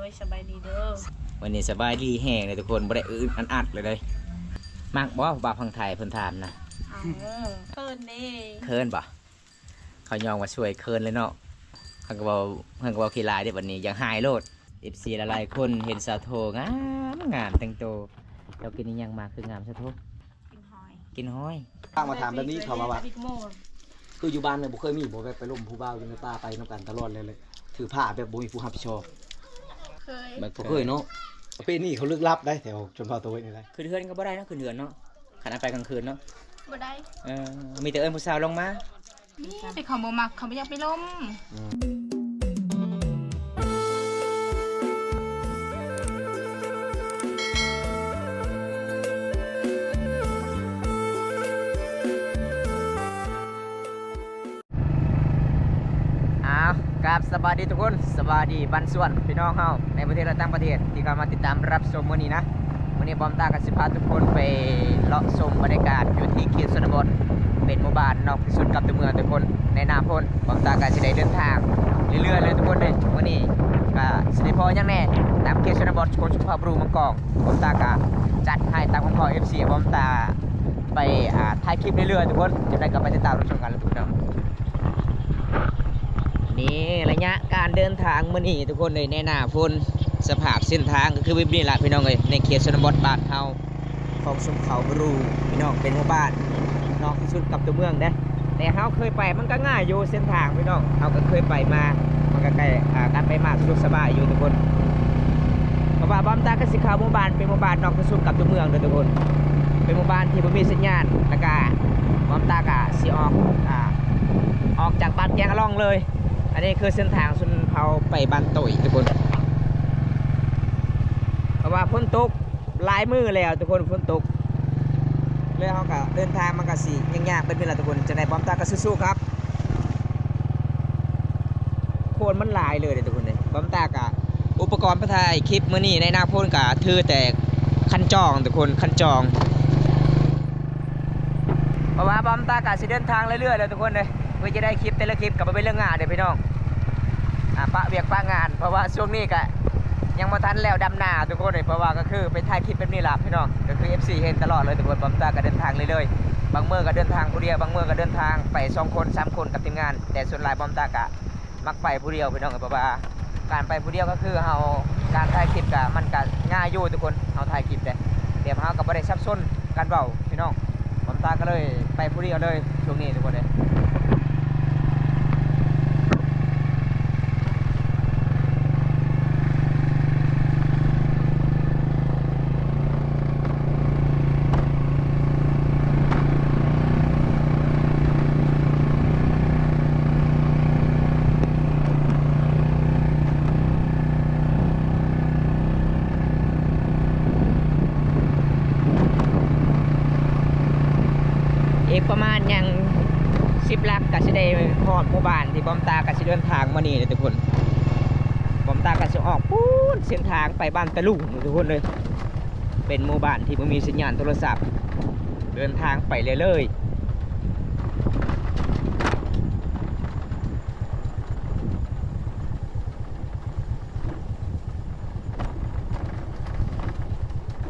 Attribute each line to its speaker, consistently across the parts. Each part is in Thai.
Speaker 1: ยสบายดีเด้อ
Speaker 2: วันนี้สบายดีแห้งเลยทุกคนบ่ได้อึดอัดเลยมักบ่บ่าวพังไทยเพิ่นถามนะ
Speaker 1: เคินนี่
Speaker 2: เคินบ่เขายองมาช่วยเคินเลยเนาะเพิ่นก็เว้าขี้ลายได้บัดนี้ยังหายโลด FC หลายๆคนเห็นสาวโทงามแต่งตัวเรากินอีหยังมาคืองามสาวโทกินหอย
Speaker 3: ข้างมาถามแบบนี้เขามาว่าคืออยู่บ้านเนี่ยบ่เคยมีบ่ไปล่มผู้บ่าวอยู่ในป่าไปนำกันตลอดเลยถือผ้าแบบบ่มีผู้รับผิดชอบ
Speaker 1: เคย
Speaker 3: บ่เคยเนาะประเพณีเขาลึกลับได้แถวชนเผ่าตัวนี่แหละ
Speaker 2: คือเดือนก็บ่ได้เนาะคือเดือนเนาะขันไปกลางคืนเนาะ
Speaker 1: บ่ได้
Speaker 2: มีแต่เอิ้นผู้สาวลงมา
Speaker 1: นี่แต่เขาบ่มักเขาบ่อยากไปล้ม
Speaker 2: ครับสวัสดีทุกคนสวัสดีบรรส่วนพี่น้องเฮาในประเทศและต่างประเทศที่เข้ามาติดตามรับชมวันนี้นะวันนี้บอมตากับสิพาทุกคนไปเลาะชมบรรยากาศอยู่ที่เขตชนบทเป็นหมู่บ้านนอกที่สุดกับตัวเมืองทุกคนในนาพลบอมตากับสิได้เดินทางเรื่อยๆเลยทุกคนเลยวันนี้ก็สิได้พอยังแน่ตามเขตชนบทคนสุภาพบุรุษมังกรบอมตากับจัดให้ตามของพ่อ FC บอมตาไปถ่ายคลิปเรื่อยๆทุกคนจะได้กลับไปติดตามรับชมกันเลยทุกคนนี่ระยะการเดินทางมื้อนี้ทุกคนเลยในหน้าฝนสภาพเส้นทางก็คือแบบนี้แหละพี่น้องเลยในเขตชนบทบ้านเฮาของชุมเขาบรูพี่น้องเป็นหมู่บ้านนอกที่สุดกับตัวเมืองเด้แต่เฮาเคยไปมันก็ง่ายอยู่เส้นทางพี่น้องเฮาก็เคยไปมามันก็ใกล้การไปมาสะดวกสบายอยู่ทุกคนเพราะว่าบ้านตาก็สิเข้าหมู่บ้านเป็นหมู่บ้านนอกที่สุดกับตัวเมืองเด้อทุกคนเป็นหมู่บ้านที่บ่มีสัญญาณแล้วก็บ้านตาก็สิออกจากบ้านแกงล่องเลยอันนี้คือเส้นทางสุนเผาไปบ้านตุยทุกคนเพราะว่าฝนตกหลายมือแล้วทุกคนฝนตกเลยเขาก็เดินทางมันก็สิยากๆเป็นเวลาทุกคนจะได้บอมตาก็สู้ๆครับโคนมันหลายเลยทุกคนเลยบอมตาก็อุปกรณ์ประทายคลิปมื้อนี้ในหน้าพ่นก็ถือแต่คันจองทุกคนคันจองเพราะว่าบอมตาก็สิเดินทางเรื่อยๆเลยทุกคนเลยเพื่อจะได้คลิปแต่ละคลิปกับเป็นเรื่องงานเดี๋ยวพี่น้องปะเวียกปะงานเพราะว่าช่วงนี้ก็ยังมาทันแล้วดำนาทุกคนเลยเพราะว่าก็คือไปถ่ายคลิปแบบนี้แหละพี่น้องก็คือ FC เห็นตลอดเลยทุกคนบอมตาก็เดินทางเรื่อยๆบางเมื่อก็เดินทางผู้เดียวบางเมื่อก็เดินทางไป2 คน3 คนกับทีมงานแต่ส่วนหลายบอมตาก็มักไปผู้เดียวพี่น้องเพราะว่าการไปผู้เดียวก็คือเฮาการถ่ายคลิปก็มันก็ง่ายอยู่ทุกคนเฮาถ่ายคลิปแต่เดี๋ยวเฮาก็บ่ได้ซับซ้อนการเว้าพี่น้องบอมตาก็เลยไปผู้เดียวเลยช่วงนี้ทุกคนเลยประมาณยัง10 ลักก็จะได้พอดหมู่บ้านที่บอมตาก็จะเดินทางมานี่เลยทุกคนบอมตาก็จะออกปูนเส้นทางไปบ้านตะลุงทุกคนเลยเป็นหมู่บ้านที่ไม่มีสัญญาณโทรศัพท์เดินทางไปเลย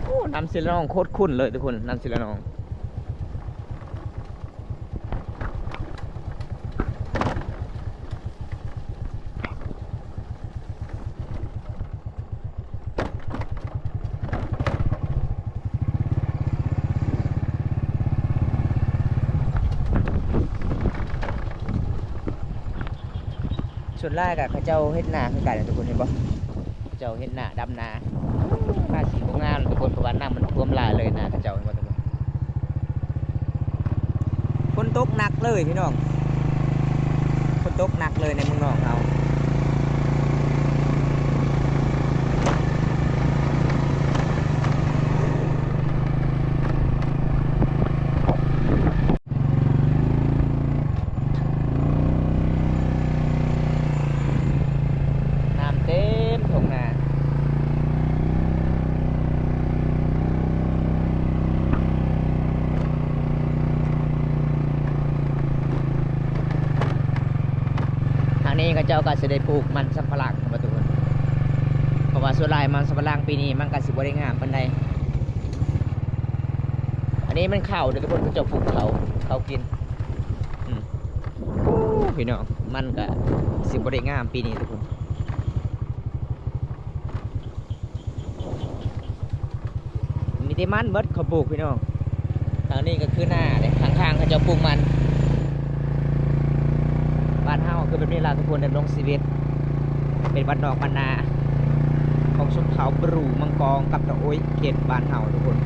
Speaker 2: โอ้น้ำศิลาน้องโคตรคุ้นเลยทุกคนน้ำศิลาน้องส่วนแรกเขาเจ้าเฮ็ดนาคือกันทุกคนเห็นปะเจ้าเฮ็ดนาดำนาผ้าสีงามทุกคนเพราะว่าน้ำมันท่วมหลายเลยนาเขาเจ้าเห็นปะทุกคนฝนตกหนักเลยพี่น้องฝนตกหนักเลยในเมืองนอกเราเจ้าก็จะได้ปลูกมันสำปะหลังมาทุกคนเพราะว่า ส่วนหลายมันสำปะหลังปีนี้มันก็สิบ่ได้งามปานใดอันนี้มันข้าวเด้อทุกคนก็จะปลูกข้าวกินพี่น้องมันก็สิบ่ได้งามปีนี้ทุกคนมีแต่มันเบิดเขาปลูกพี่น้องทางนี้ก็คือหน้าเลยข้างๆเขาจะปลูกมันบ้านเฮาคือแบบนี้ล่ะทุกคนดำรงชีวิตเป็นบ้านนอกบ้านนาของชนเผ่าบรูมังกรกับตะโอยเขตบ้านเฮาทุกคน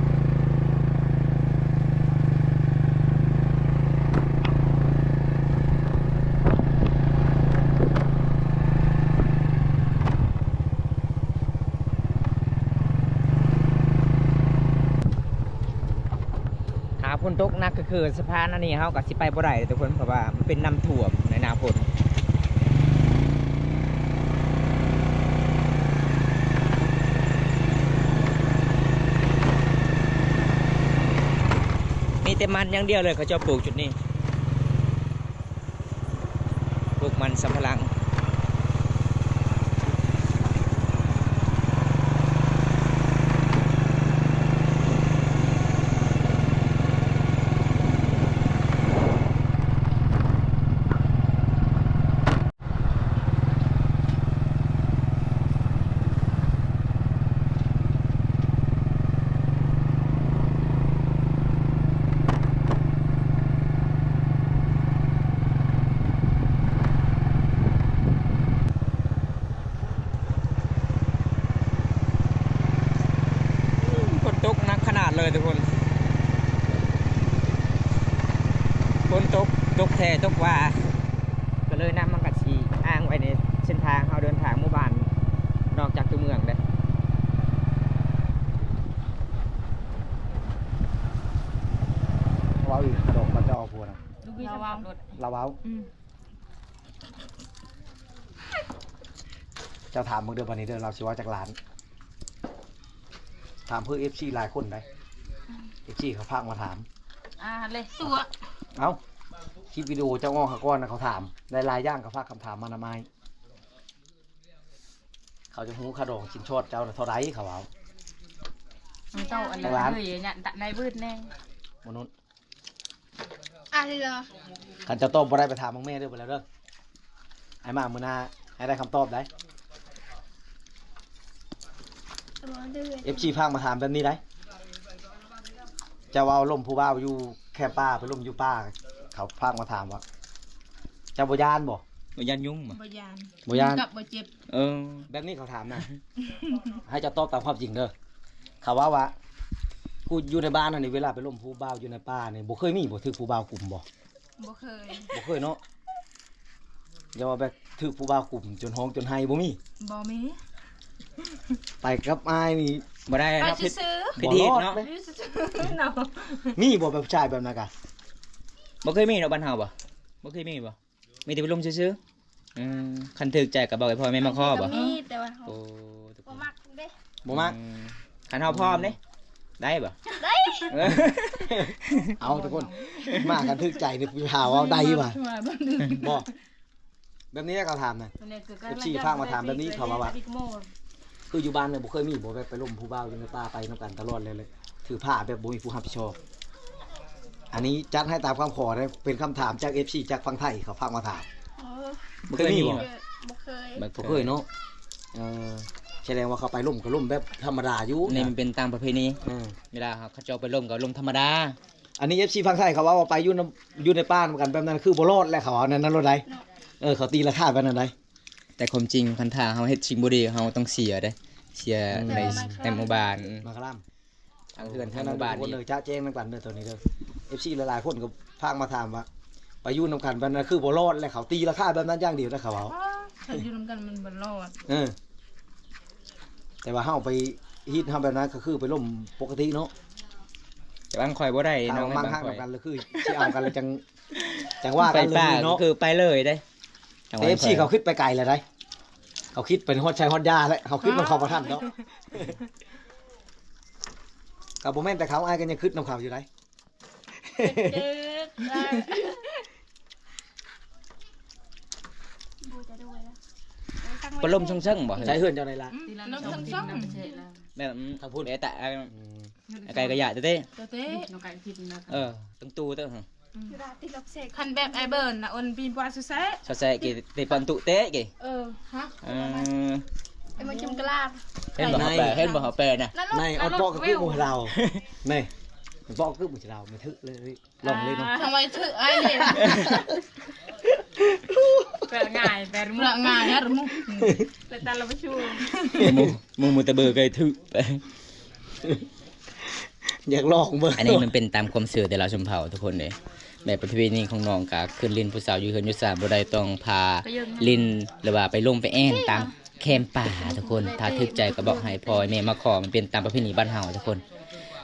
Speaker 2: ฝนตกหนักก็คือสะพานอันนี้เฮาก็สิไปบ่ได้ทุกคนเพราะว่ามันเป็นน้ำท่วมในหน้าฝนมีแต่มันอย่างเดียวเลยเขาจะปลูกจุดนี้ปลูกมันสำปะหลังเลยทุกคนฝนตกแท้ตกว่าก็เลยน้ำมันกัดฉีอ้างไว้ในเส้นทางเราเดินทางหมู่บ้านนอกจากตัวเมืองเลย
Speaker 3: ว้าวอีกดอกกระจอกพัวนะ
Speaker 1: ระวังรถ
Speaker 3: เราว้าวเจ้าถามมึงเดินวันนี้เดินเราชิว่าจากร้านถามเพื่อFCหลายคนได้FCเขาพากมาถาม
Speaker 1: เลยตัว
Speaker 3: เอ้าคลิปวิดีโอเจ้าง้อเขาก้อนนะเขาถามได้ลายย่างเขาพากคำถามมานาไม้เขาจะหูขดองชินชดเจ้าเท่าไรเขาเอา
Speaker 1: เจ้าอันนี้เลยเนี่ยในบืดแน่
Speaker 3: มนุษย์
Speaker 1: อะไรเหรอ
Speaker 3: ขันเจ้าต้มพอได้ไปถามมึงแม่เด้อไปแล้วเด้อไอ้มามือหน้าให้ได้คำตอบได้FC พากมาถามแบบนี้ได้จะว่าล่มผู้บ่าวอยู่แค่ป้าไปล่มอยู่ป้าเขาพากมาถามว่าจะบยานบ่
Speaker 2: บ่ยันยุ่งบ่
Speaker 1: บยาน
Speaker 3: บยาน
Speaker 1: กับบ่เจ็บ
Speaker 3: แบบนี้เขาถามนะ ให้เจะตอบตามความจริงเด้อเขาว่ากูอยู่ในบ้านนี่เวลาไปล่มผู้บ่าวอยู่ในป่านี่บ่เคยมีบ่ถือผู้บ่าวกลุ่มบ่
Speaker 1: บ่เคย
Speaker 3: บ่เคยเนาะอย่าว่าแบบถือผู้บ่าวกลุ่มจนห้องจนไห้บ่มี
Speaker 1: บ่มี
Speaker 3: ไปกับอ้ายนี่
Speaker 2: บ่ได้
Speaker 1: ไป
Speaker 2: เนาะ
Speaker 1: ซื้อ
Speaker 2: ผิดที่เนาะ
Speaker 1: เนาะ
Speaker 3: มีบ่แบบชายแบบนั้นกะ
Speaker 2: บ่เคยมีเนาะบ้านเฮาบ่บ่เคยมีบ่มีแต่ไปลมซื่อๆคันถึกใจก็บอกให้พ่อแม่มาขอบ่
Speaker 1: มีแต่ว่า
Speaker 2: โอ้ทุกค
Speaker 1: บ่
Speaker 2: น
Speaker 1: มักเด้
Speaker 3: บ่มัก
Speaker 2: คันเฮาพร้อมเด้ได้บ่
Speaker 1: ได้
Speaker 3: เอาทุกคนมากันทึกใจนี่พี่หาว่าได้บ่บ่แบบนี้เขาถามน่ะ FC พากมาถามแบบนี้เขาว่า คืออยู่บ้านเนี่ยบ่เคยมีบ่ไปล่มผู้บ่าวอยู่ในป่าไปนํกันตลอดเลยถือผ้าแบบบ่มีผู้รับผิดชอบอันนี้จัดให้ตามความขอได้เป็นคำถามจาก FC จากฝั่งไทยเขาพากมาถาม
Speaker 2: บ่เคยมีบ่
Speaker 1: บ่เคย
Speaker 2: บ่
Speaker 3: บ่เคยเนาะแสดงว่าเขาไปล่มก็ล่มแบบธรรมดาอยู่
Speaker 2: นี่มันเป็นตามประเพณี
Speaker 3: เออ
Speaker 2: เวลาเขาเจ้าไปลมก็ลมธรรมดา
Speaker 3: อันนี้ FC ฝั่งไทยเขาว่าไปอยู่ในป่านำกันแบบนั้นคือบ่รอดแล้วเขาเอานั่นรถใดเขาตีราคาแบบนั้นใด
Speaker 2: แต่ความจริงคันถ้าเฮาเฮ็ดสิ่งบ่ดีเฮาต้องเสียเด้เสียในหมู่บ้าน
Speaker 3: มาคลาม
Speaker 2: ทางเพื่อนทางหมู่บ้าน
Speaker 3: คน
Speaker 2: นี่
Speaker 3: เลยจ้าแจ้งนำกันเด้อตัวนี้เด้อ FC หลายๆคนก็พากมาถามว่าไปอยู่นำกันแบบนั้นคือบ่รอดแล้วเขาตีราคาแบบนั้นอย่างเดียวแล้วเขาเอา
Speaker 1: ถ้าอยู่นํกันมันบ่รอด
Speaker 3: แต่ว่าเฮาไปฮิตทำแบบนั้นก็คือไปล่มปกติเนาะ
Speaker 2: แต่บางข่อยบ่ได้
Speaker 3: ถ้า
Speaker 2: น้อง
Speaker 3: เอา
Speaker 2: ให้
Speaker 3: มั่ง
Speaker 2: บาง
Speaker 3: ห้าง
Speaker 2: ข่อย
Speaker 3: กันเลยคือสิเอากันเลยจังว่า
Speaker 2: ไป
Speaker 3: กันเล
Speaker 2: ป่าย
Speaker 3: เนาะ
Speaker 2: คือไปเลยได้
Speaker 3: แต่ FC เขาคิดไปไกลเลยได้เขาคิดเป็นฮอดชัยฮอดยาแล้วเขาคิดมันเข้าบ่ทันเนาะก็บ่แม่นแต่เขาอ้ายก็ยังคิดนำเขาอยู่ได้
Speaker 1: เด็กบูจะด้วยแล้ว
Speaker 2: ปลมช่างๆบ่
Speaker 3: ใช้เฮือนเจ้าในละ
Speaker 1: ตีละน้องช่องเฉยแล้ว
Speaker 2: แบบ
Speaker 3: ทางพูด
Speaker 2: แต่
Speaker 3: อืม
Speaker 2: ไก่กระยะเต้
Speaker 1: เต้น้องไก่คิดนะ
Speaker 2: ตั้งตู้เต้
Speaker 1: คันแบบไอเบิร์นนะอนปีนปลาสุดแซ่
Speaker 2: ซะแซ่กี่ติปันตุเต้กี่
Speaker 1: ฮะ
Speaker 4: ไอ้มาจุ่มกระลาบ
Speaker 2: เห็นบ่เขาแปลน่ะ
Speaker 3: ในออดปอกกับคือหมู่เราในปอกคือหมู่เราไม่ทึกเลยลองเลยเนาะ
Speaker 1: ทำไมถือไอ้เนี่ยแปลง่ายแปลง่ายนะรู้แต่ตาเราไม่ชู
Speaker 2: มูตะเบอร์ไก่ถึกไป
Speaker 3: อยากลองเบิ่ง
Speaker 2: อันนี้มันเป็นตามความเชื่อแต่ละชนเผ่าทุกคนเลยแบบประเพณีของน้องก็ขึ้นลินผู้สาวอยู่เฮือนอยู่ศาลบ่ได้ต้องพาลินหรือว่าไปลงไปแอ่นตามแคมป่าทุกคนถ้าทึกใจก็บอกให้พ่อแม่มาขอมันเป็นตามประเพณีบ้านเฮาทุกคน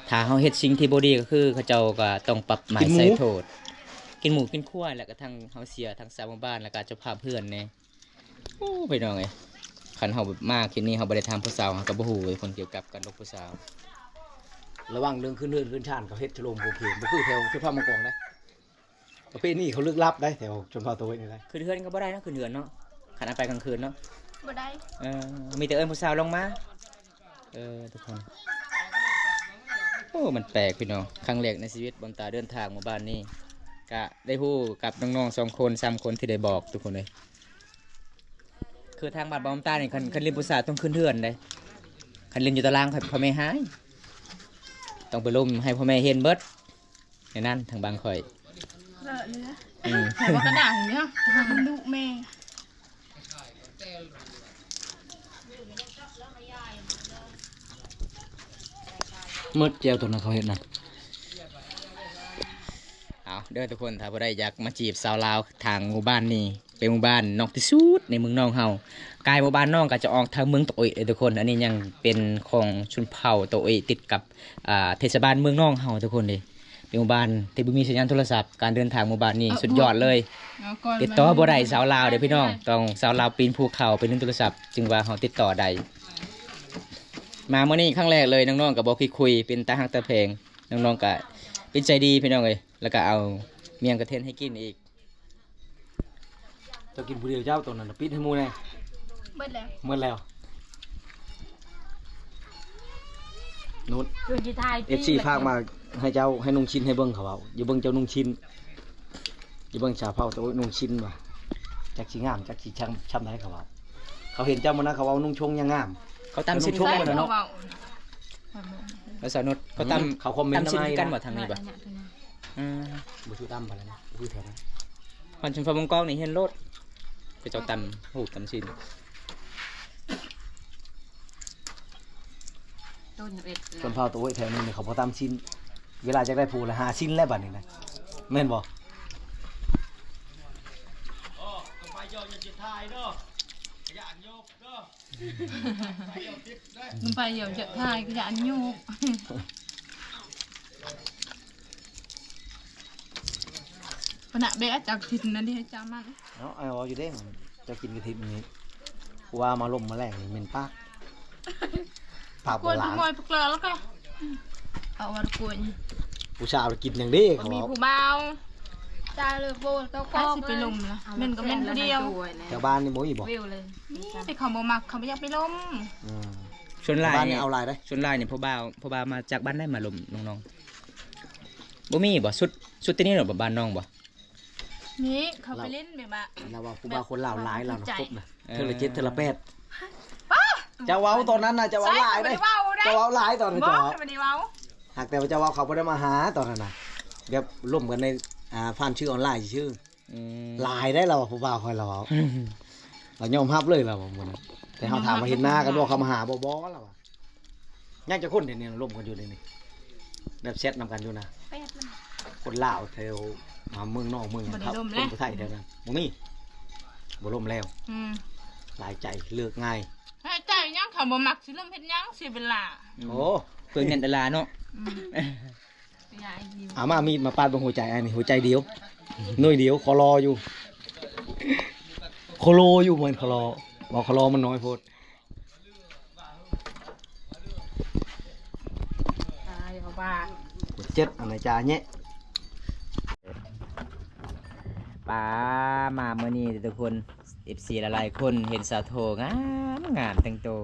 Speaker 2: ถ้าเฮาเฮ็ดสิ่งที่บ่ดีก็คือเขาเจ้าก็ต้องปรับหมายใส่โทษกินหมูกินควายแล้วก็ทั้งเฮาเสียทั้งชาวหมู่บ้านแล้วก็เจ้าภาพเพื่อนแน่โอ้พี่น้องเอ้ยคันเฮาแบบมากทีนี้เฮาบ่ได้ทำผู้สาวเฮาก็บ่ฮู้คนเกี่ยวกับการลบผู้สาว
Speaker 3: ระวังเรื่องขึ้นเรือนขึ้นชานเขาเฮ็ดฉลองโคเคนบ่คือแถวชนเผ่ามังกรได้ประเพณีเขาลึกลับได้แถวชนเผ่าตัวนี่ได้
Speaker 2: คือเฮือนก็บ่ได้เนาะคือเฮือนเนาะคันเอาไปกลางคืนเนาะ
Speaker 4: บ่ได้
Speaker 2: มีแต่เอิ้นผู้สาวลงมาทุกคนโอ้มันแปลกพี่น้องครั้งแรกในชีวิตบนตาเดินทางมาบ้านนี้ก็ได้ฮู้กับน้องๆ2 คน3 คนที่ได้บอกทุกคนเลยคือทางบ้านบอมตานี่คันเรียนผู้สาวต้องขึ้นเฮือนเลยคันเรียนอยู่ตารางพ่อแม่หายต้องไปลมให้พ่อแม่เห็นเบิดในนั้นทางบางข่อย
Speaker 4: เลอะเนื้อ
Speaker 1: แต่ว่ากระดาษอย่างเงี้ย
Speaker 4: ทำลูกแม่
Speaker 3: มืดเจียวตัวนั้นเขาเฮ็ดนะ
Speaker 2: เอาเด้อทุกคนถ้าบ่ได้อยากมาจีบสาวลาวทางหมู่บ้านนี้เป็นหมู่บ้านนอกที่สุดในเมืองน้องเฮากายหมู่บ้านน้องก็จะออกทางเมืองโตยทุกคนอันนี้ยังเป็นของชนเผ่าโตยติดกับเทศบาลเมืองน้องเฮาทุกคนเลยเป็นหมู่บ้านที่บ่มีสัญญาณโทรศัพท์การเดินทางหมู่บ้านนี้สุดยอดเลยติดต่อบ่ได้สาวลาวเด้อพี่น้องต้องสาวลาวปีนภูเขาไปนึงโทรศัพท์จึงว่าเฮาติดต่อได้มาเมื่อนี้ครั้งแรกเลยน้องๆก็บ่คุยเป็นตาฮักตาเพลงน้องๆก็เป็นใจดีพี่น้องเอ้ยแล้วก็เอาเมียงกระเทนให้กินอีก
Speaker 3: เจ้ากินผู้เดียวเจ้าตัวนั้นน่ะปิดให้หมู่แน่
Speaker 4: เบิดแล้ว
Speaker 3: หมดแล้วนู้น
Speaker 1: คือที่ไทย
Speaker 3: FC ฝากมาให้เจ้าให้นุ่งชิ้นให้เบิ่งเขาเอาอย่าเบิ่งเจ้านุ่งชิ้นอย่าเบิ่งชาวเผ่าตัวนุ่งชิ้นว่ะจักสิงามจักสิช้ำได้เขาเอาเขาเห็นเจ้ามื้อนั้นเขาเอานุ่งชงยังงาม
Speaker 2: เขาตำชิ้น
Speaker 3: ชง
Speaker 2: กัน
Speaker 3: มัน
Speaker 2: เนาะ
Speaker 3: เนาะ
Speaker 2: แล้วสาวนุชเขาตำ
Speaker 3: เขาคอมเมนต์
Speaker 2: ตำชิ้น
Speaker 3: มาให้
Speaker 2: กัน
Speaker 3: นะ
Speaker 2: บ่ทางนี้บ่
Speaker 3: บ่ชื่อตั้มไปแล้วนะบ่ชื่อแถวนั้น
Speaker 2: คนชนฟ้ามงกองนี่เห็นรถไปเจ้าตำหูตำชิ้น
Speaker 1: ต้นเอ็ด
Speaker 3: ชนเผ่าตัวไว้แถวนึงนี่เขาบ่ตามชิ้น เวลาจะได้ผู้ละ5ชิ้นแล้วบัดนี้นะแม่นบ่
Speaker 1: มึงไปเดี๋ยวจะไทยก็จะอันยูขณะเบะจากถิ่นนั่นที่ให้จามัน
Speaker 3: เนาะเอาอยู่เด้จะกินกระทิบนี้กูว่ามาลมมาแรงนี่เหม็นปากปาก
Speaker 1: ก
Speaker 3: บ่
Speaker 1: วน
Speaker 3: หลาน
Speaker 1: มวยพวกเราแล้วก็เอาวันกวน
Speaker 3: ผู้ชายกินอย่างนี้เขา
Speaker 1: มี
Speaker 3: บอก
Speaker 1: ผู้เบา
Speaker 4: จ้าเลยโบเต้า
Speaker 1: ก็
Speaker 4: ก็
Speaker 1: สิไปลมละเม่นก็เม่นผู้เดียว
Speaker 3: แถวบ้านนี่บ่มีบ่
Speaker 1: วิวเลยแต่เขาบ่มักเขาไม่อยากไปลม
Speaker 3: อืม
Speaker 2: ชนลาย
Speaker 3: บ้าน
Speaker 2: นี่
Speaker 3: นี่เอาลายได้
Speaker 2: ชนลายนี่พ่อบ่าวมาจากบ้านได้มาลมน้องๆบ่มีบ่สุดที่นี่หรอบ่บ้านน้องบ่
Speaker 1: นี่เขาไปเล่นแบบว่า
Speaker 3: เราว่าผู้บ่าวคนลาวหลายเรา
Speaker 1: ใจ
Speaker 3: ครบนะเธอละ7เธอละ8จะเว้าตอนนั้นน่ะจะเว้าหลายได้จะเว้าหลายตอนนั้น
Speaker 1: บ่
Speaker 3: จะเว้า
Speaker 1: ไม่ได้เว้า
Speaker 3: หากแต่ว่าจะเว้าเขาบ่ได้มาหาตอนนั้นน่ะแบบร่วมกันในผ่านชื่อออนไลน์ชื่อ
Speaker 2: อืม
Speaker 3: หลายได้เราผู้บ่าวคอยเราเอาเรายอมรับเลยเราบ่นั้นแต่เฮาถามมาเห็นหน้ากันว่าเขามาหาบ่เราอ่ะยังจะคนเดี๋ยวนี้ร่วมกันอยู่นี่แบบแชทนำกันอยู่นะ
Speaker 4: เป็ดมัน
Speaker 3: คนลาวแถวเมืองนอกเมืองครับคนผู้ไทยแถวนั้นบ่มีบ่ล่มแล้ว หลายใจเลือกง่าย
Speaker 1: ให้ใจยังเขาบ่มักสิลมเฮ็ดยังสิเวลา
Speaker 3: โอ้
Speaker 2: เพิ่นเงินดาราเนาะ
Speaker 1: ยายยิ้ม
Speaker 3: อามามีดมาปาดบนหัวใจอันนี้หัวใจเดียวหน่วยเดียวคอรออยู่คอโลอยู่เหมือนคอรอบอกคอรอมันน้อยโพด
Speaker 1: ตายเอาบ้า
Speaker 3: เจ็ดอันไหนจ้าเนี่ย
Speaker 2: ป้ามาเมื่อนี้ทุกคน FC หลายๆคนเห็นสาวโทงามงามแต่งตัว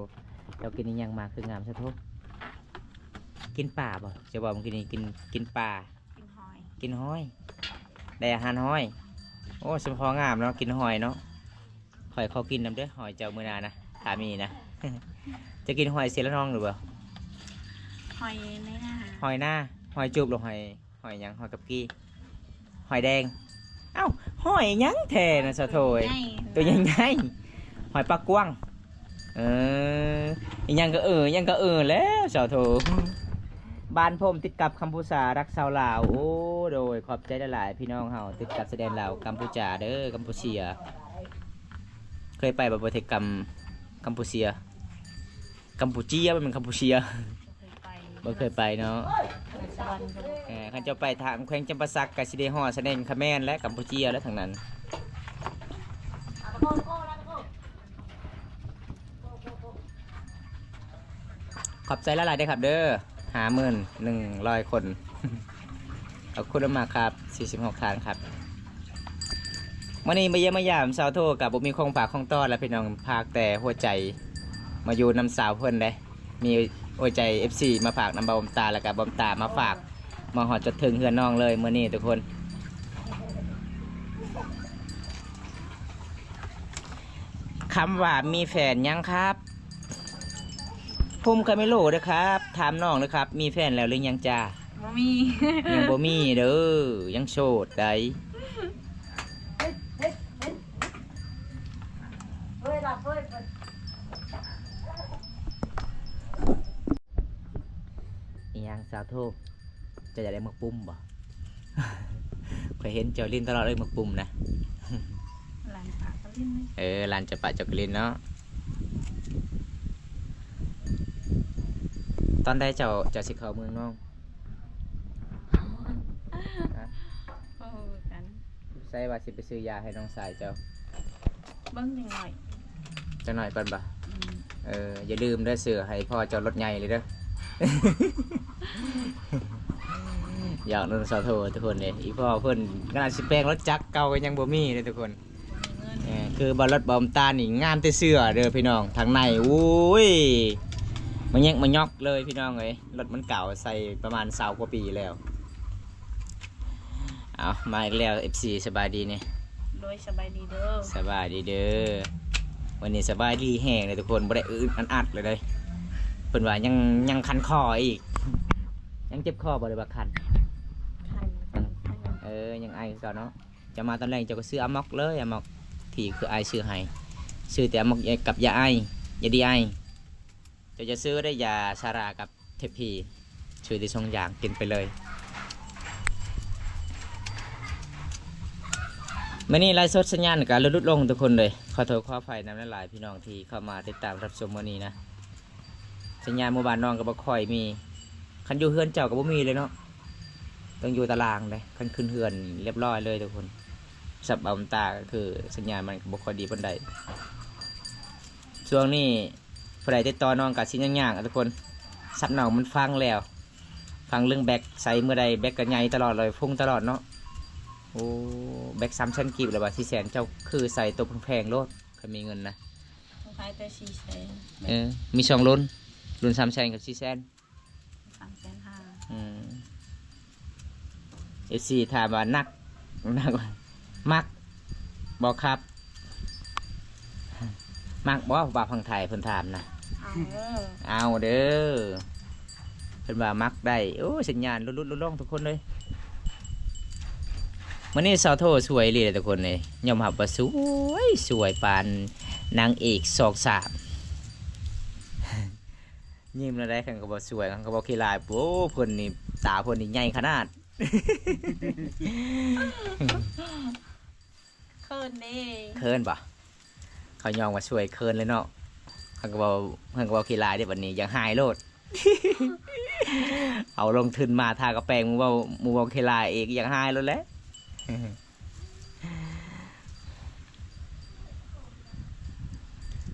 Speaker 2: เรากินนี่ยังมาคืองามสาวโทกินป่าบ่จะบอกมึงกินนี่กินป่า
Speaker 1: กินหอย
Speaker 2: กินหอยได้อาหารหอยโอ้สมพองามเนาะกินหอยเนาะหอยเขากินน้ำเด้อหอยเจ้ามือนานะถามีนะ จะกินหอยเสียแล้วน้องหรือเปล่า
Speaker 1: หอยในหน้า
Speaker 2: หอยหน้าหอยจูบหรือหอยหยังหอยกับกี้หอยแดงเอ้าหอยหยังแทนะสะโถยตัวยังไงหอยปลากวางยังก็ยังก็แล้วสะโถบ้านผมติดกับกัมพูชารักชาวลาวโอ้โดยขอบใจหลายๆพี่น้องเฮาติดกับแสดงลาวกัมพูชาเด้อกัมพูชีเคยไปแบบประเทศกัมพูชีมันเป็นกัมพูชีบ่เคยไปเนาะขันจะไปทางแขวงจำปาสักกับสิเดฮอดแสดงคาแมนและกัมพูชีและทางนั้นขอบใจหลายๆเด้อครับเด้อ51,100 คน ขอบคุณมากครับ46 ทานครับวันนี้มาเยี่ยมมายามสาวโทกับบุมีของฝากของต้อนและพี่น้องพากแต่หัวใจมาอยู่น้ำสาวเพิ่นได้มีหัวใจ FC มาฝากน้ำบอมตาแล้วกับบอมตามาฝากมาหอดจดถึงเฮือนน้องเลยเมื่อนี้ทุกคนคำว่ามีแฟนยังครับผมก็ไม่รู้นะครับถามน้องนะครับมีแฟนแล้วหรือยังจ้า
Speaker 1: บ่มี
Speaker 2: ยังบ่มีเด้อยังโสดได้ยังสาวโทจะอยากได้หมึกปุ่มบ่ เคยเห็นเจ้าลินตลอดเลยหมึกปุ่มนะ
Speaker 1: หลานปากก็ลิ้นไหม
Speaker 2: ลานจะปะจักลินเนาะตอนได้เจ้าสิเข้าเมืองน้อง
Speaker 1: โอ้กัน
Speaker 2: ใส่ว่าสิไปซื้อยาให้น้องสายเจ้า
Speaker 1: เบิ้งจังหน่อย
Speaker 2: จังหน่อยก่อนบ่อย่าลืมได้เสือให้พ่อเจ้ารถใหญ่เลยเด้อ อยากโดนสาวโททุกคนเลยอีพ่อเพิ่นขนาดสิแปลงรถจักรเก่าก็ยังบ่มีเลยทุกคนคือบอลรถบอมตานี่งามแต่เสื้อเด้อพี่น้องทางในอุ้ยมันยังมันยอกเลยพี่น้องเอ้ยรถมันเก่าใส่ประมาณ20 กว่าปีแล้วเอามาอีกแล้ว FC สบายดีเนี่ย
Speaker 1: โดยสบายดีเด้อ
Speaker 2: สบายดีเด้อวันนี้สบายดีแห้งเลยทุกคนบ่ได้อัดเลยเพิ่นว่ายังคันคออีกยังเจ็บคอบ่ได้บักคัน
Speaker 1: คัน
Speaker 2: ยังไอก่อนเนาะจะมาตอนแรกเจ้าก็ซื้ออะม็อกเลยอะม็อกที่คือไอซื้อให้ซื้อแต่อะม็อกกับยาไอยาดีไอเจ้าจะซื้อได้ยาชารากับเทพีซื้อที่2 อย่างกินไปเลยมื่อนี้ไลฟ์สดสัญญาณการลดลงทุกคนเลยขอโทษขออภัยนำหลายพี่น้องที่เข้ามาติดตามรับชมวันนี้นะสัญญาณหมู่บ้านน้องก็บ่ค่อยมีคันอยู่เฮือนเจ้าก็บ่มีเลยเนาะต้องอยู่ตารางเลยคันขึ้นเฮือนเรียบร้อยเลยทุกคนสับเอาตาก็คือสัญญาณมันบ่ค่อยดีปานใดช่วงนี้ผู้ใดติดต่อน้องก็สิยากๆทุกคนสับน้องมันฟังแล้วฟังเรื่องแบกใส่เมื่อใดแบกก็ใหญ่ตลอดเลยพุ่งตลอดเนาะโอ้แบก3 ชั้นกีบแล้วว่า400,000เจ้าคือใส่ตัวแพงๆโลดก็มีเงินนะ
Speaker 1: คล้ายแต่4แสน
Speaker 2: มี2 รุ่น300,000กับ400,000
Speaker 1: 350,000
Speaker 2: FC ถามว่านักมักบอกครับมักบอกว่าพังไทยเพิ่นถามนะเอาเด้อเพิ่นว่ามักได้โอ้สัญญาณลุดๆล่องทุกคนเลยวันนี้สาวโทสวยเลยทุกคนเลยยอมรับว่าสวยปานนางเอก2 3 ยิ้มแล้วได้ขันก็บอกสวยขันก็บอกขี้ลายโอ้เพิ่นนี่ตาเพิ่นนี่ใหญ่ขนาด
Speaker 1: เคินนี่
Speaker 2: เคินปะเขายองว่าสวยเคินเลยเนาะขันก็บอกขี้ลายเดี๋ยววันนี้ยังหายโลด เอาลงทุนมาทากระแปงมูบอกขี้ลายเองยังหายโลดแล้ว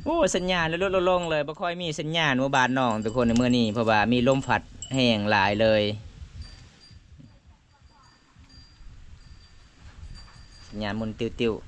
Speaker 2: โอ้สัญญาณลดลงเลยบ่ค่อยมีสัญญาณหมู่บ้านน้องทุกคนในเมื่อนี้เพราะว่ามีลมพัดแห้งหลายเลยสัญญาณมุนติ้วๆ